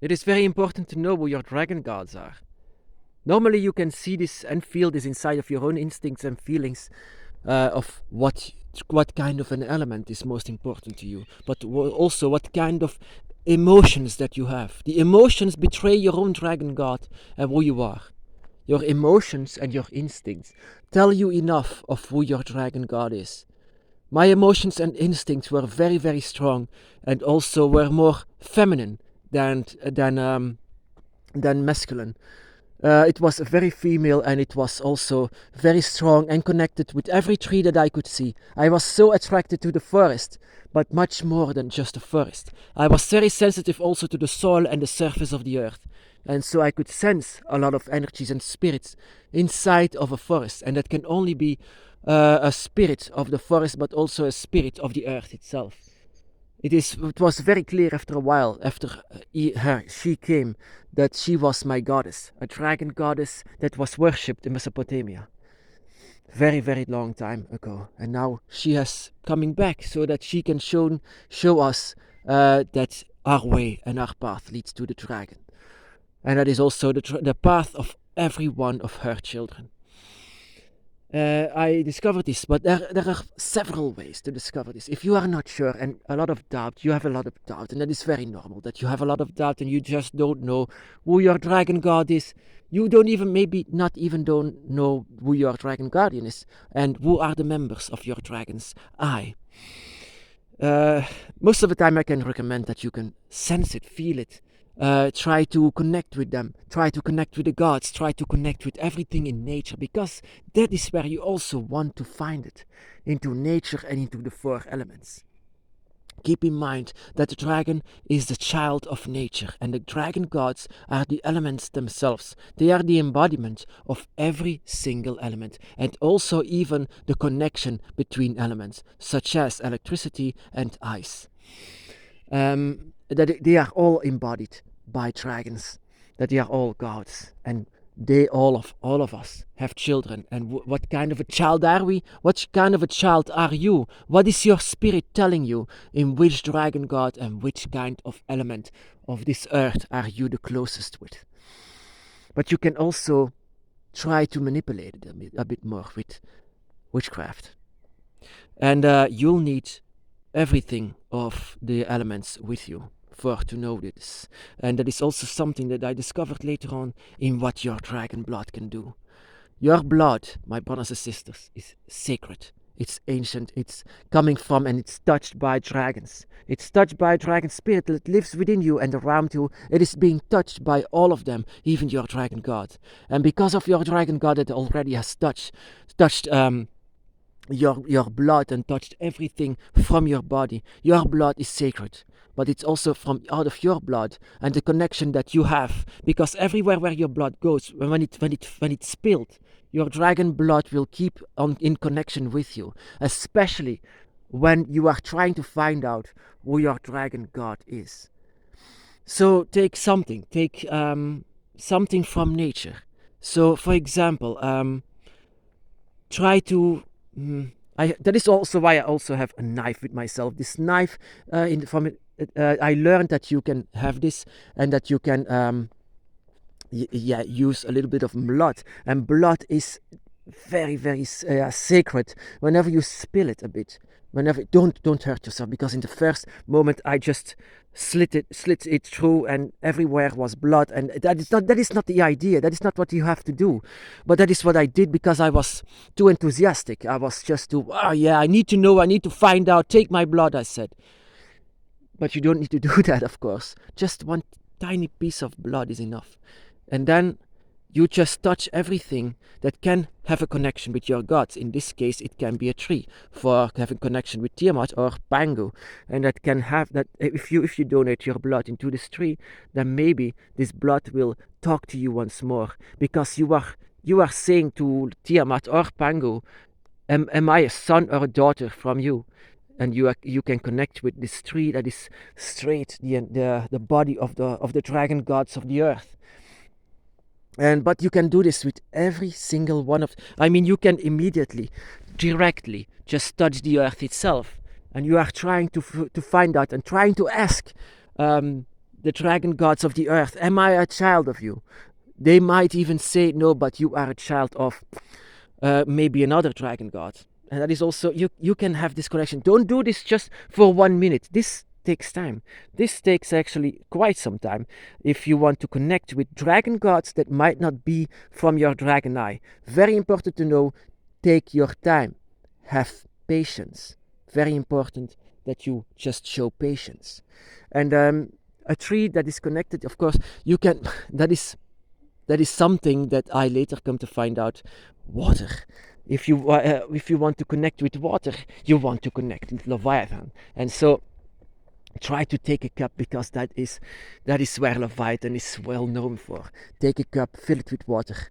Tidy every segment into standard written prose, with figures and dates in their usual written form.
It is very important to know who your dragon gods are. Normally you can see this and feel this inside of your own instincts and feelings of what kind of an element is most important to you, but also what kind of emotions that you have. The emotions betray your own dragon god and who you are. Your emotions and your instincts tell you enough of who your dragon god is. My emotions and instincts were very, very strong, and also were more feminine than masculine. It was very female, and it was also very strong and connected with every tree that I could see. I was so attracted to the forest, but much more than just the forest. I was very sensitive also to the soil and the surface of the earth. And so I could sense a lot of energies and spirits inside of a forest, and that can only be a spirit of the forest, but also a spirit of the earth itself. It was very clear after a while, after she came, that she was my goddess, a dragon goddess that was worshipped in Mesopotamia. Very, very long time ago. And now she has coming back so that she can show us that our way and our path leads to the dragon. And that is also the path of every one of her children. I discovered this, but there are several ways to discover this. If you are not sure and a lot of doubt, you have a lot of doubt, and that is very normal that you have a lot of doubt and you just don't know who your dragon god is. You don't even, maybe not even don't know who your dragon guardian is and who are the members of your dragon's eye. Most of the time I can recommend that you can sense it, feel it. Try to connect with them, try to connect with the gods, try to connect with everything in nature, because that is where you also want to find it, into nature and into the four elements. Keep in mind that the dragon is the child of nature, and the dragon gods are the elements themselves. They are the embodiment of every single element, and also even the connection between elements, such as electricity and ice. That they are all embodied by dragons, that they are all gods, and all of us have children. And what kind of a child are we? What kind of a child are you? What is your spirit telling you? In which dragon god and which kind of element of this earth are you the closest with? But you can also try to manipulate it a bit more with witchcraft, and you'll need everything of the elements with you to know this. And that is also something that I discovered later on in what your dragon blood can do. Your blood, my brothers and sisters, is sacred. It's ancient, it's coming from, and it's touched by dragons. It's touched by a dragon spirit that lives within you and around you. It is being touched by all of them, even your dragon god. And because of your dragon god that already has touched your blood and touched everything from your body, your blood is sacred. But it's also from out of your blood and the connection that you have, because everywhere where your blood goes, when it's spilled, your dragon blood will keep on in connection with you, especially when you are trying to find out who your dragon god is. So take something from nature. So, for example, try to. That is also why I also have a knife with myself. This knife, I learned that you can have this, and that you can use a little bit of blood, and blood is very, very sacred. Whenever you spill it a bit, don't hurt yourself, because in the first moment I just slit it through, and everywhere was blood, and that is not the idea. That is not what you have to do. But that is what I did, because I was too enthusiastic. I was just I need to know, I need to find out, take my blood, I said. But you don't need to do that, of course. Just one tiny piece of blood is enough. And then you just touch everything that can have a connection with your gods. In this case, it can be a tree for having connection with Tiamat or Pangu, and that can have that. If you donate your blood into this tree, then maybe this blood will talk to you once more, because you are saying to Tiamat or Pangu, am I a son or a daughter from you? And you can connect with this tree that is straight, the body of the dragon gods of the earth. But you can do this with every single one of. You can immediately, directly, just touch the earth itself, and you are trying to find out and trying to ask the dragon gods of the earth, am I a child of you? They might even say, no, but you are a child of maybe another dragon god. And that is also, you can have this connection. Don't do this just for 1 minute. This takes time. This takes actually quite some time if you want to connect with dragon gods that might not be from your dragon eye. Very important to know, take your time. Have patience. Very important that you just show patience. And a tree that is connected, of course, you can, that is something that I later come to find out. Water. If you want to connect with water, you want to connect with Leviathan. And so try to take a cup, because that is where Leviathan is well known for. Take a cup, fill it with water,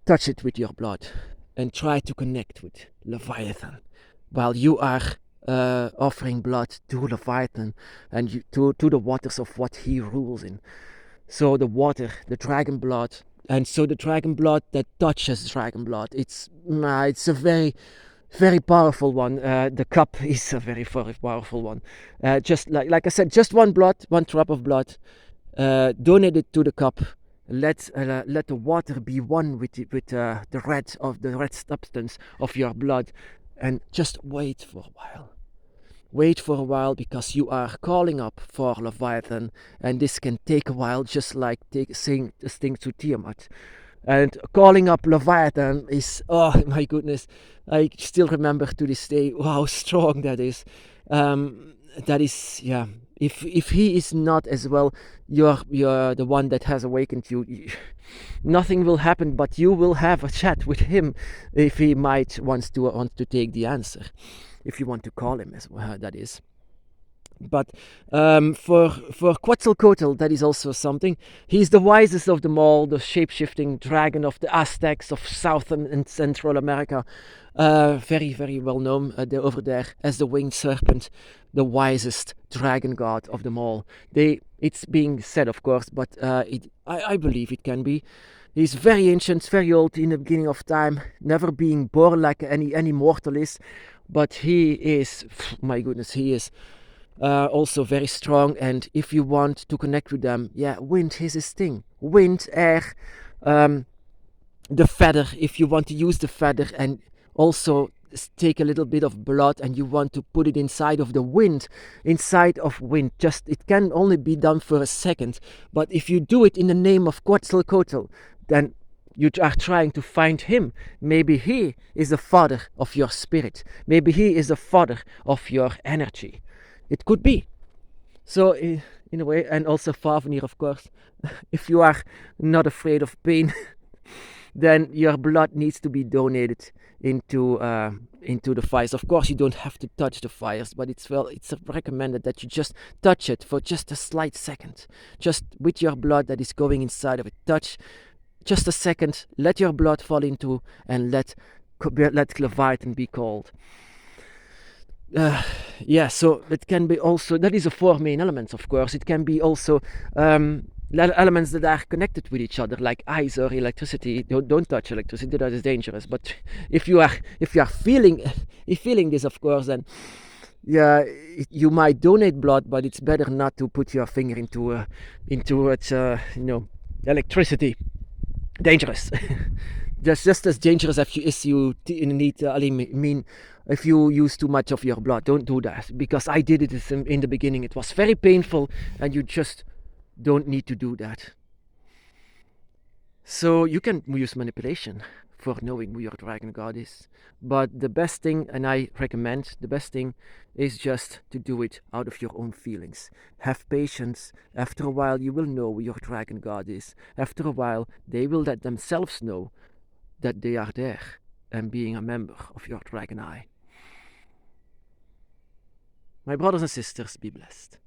touch it with your blood, and try to connect with Leviathan while you are offering blood to Leviathan and to the waters of what he rules in. So the water, the dragon blood, and so the dragon blood that touches dragon blood, it's a very, very powerful one. The cup is a very, very powerful one. Just like I said, just one drop of blood. Donate it to the cup. Let the water be one with the red substance of your blood, and just wait for a while. Wait for a while, because you are calling up for Leviathan, and this can take a while, just like saying this thing to Tiamat. And calling up Leviathan is, oh my goodness, I still remember to this day how strong that is. That is, yeah. If he is not as well, you're the one that has awakened you. Nothing will happen, but you will have a chat with him if he might want to take the answer. If you want to call him as well, that is. But for Quetzalcoatl, that is also something. He's the wisest of them all, the shape-shifting dragon of the Aztecs of South and Central America. Very, very well known over there as the winged serpent, the wisest dragon god of them all. It's being said, of course, but I believe it can be. He's very ancient, very old, in the beginning of time, never being born like any mortal is. But he is, my goodness, he is also very strong. And if you want to connect with them, yeah, wind is his thing. Wind, air, the feather, if you want to use the feather and also take a little bit of blood and you want to put it inside of wind, just it can only be done for a second. But if you do it in the name of Quetzalcoatl, then you are trying to find him. Maybe he is the father of your spirit. Maybe he is the father of your energy. It could be. So in a way, and also Favenir, of course, if you are not afraid of pain, then your blood needs to be donated into the fires. Of course, you don't have to touch the fires, but it's recommended that you just touch it for just a slight second, just with your blood that is going inside of it. Touch just a second, let your blood fall into, and let Leviathan be called. So it can be also, that is the four main elements, of course. It can be also elements that are connected with each other, like ice or electricity. Don't touch electricity, that is dangerous. But if you are feeling this, of course, then yeah, you might donate blood, but it's better not to put your finger into electricity. Dangerous. just as dangerous if you need if you use too much of your blood. Don't do that, because I did it in the beginning. It was very painful, and you just don't need to do that. So you can use manipulation for knowing who your dragon god is, but the best thing, and I recommend the best thing, is just to do it out of your own feelings. Have patience. After a while you will know who your dragon god is. After a while they will let themselves know that they are there and being a member of your dragon eye. My brothers and sisters, be blessed.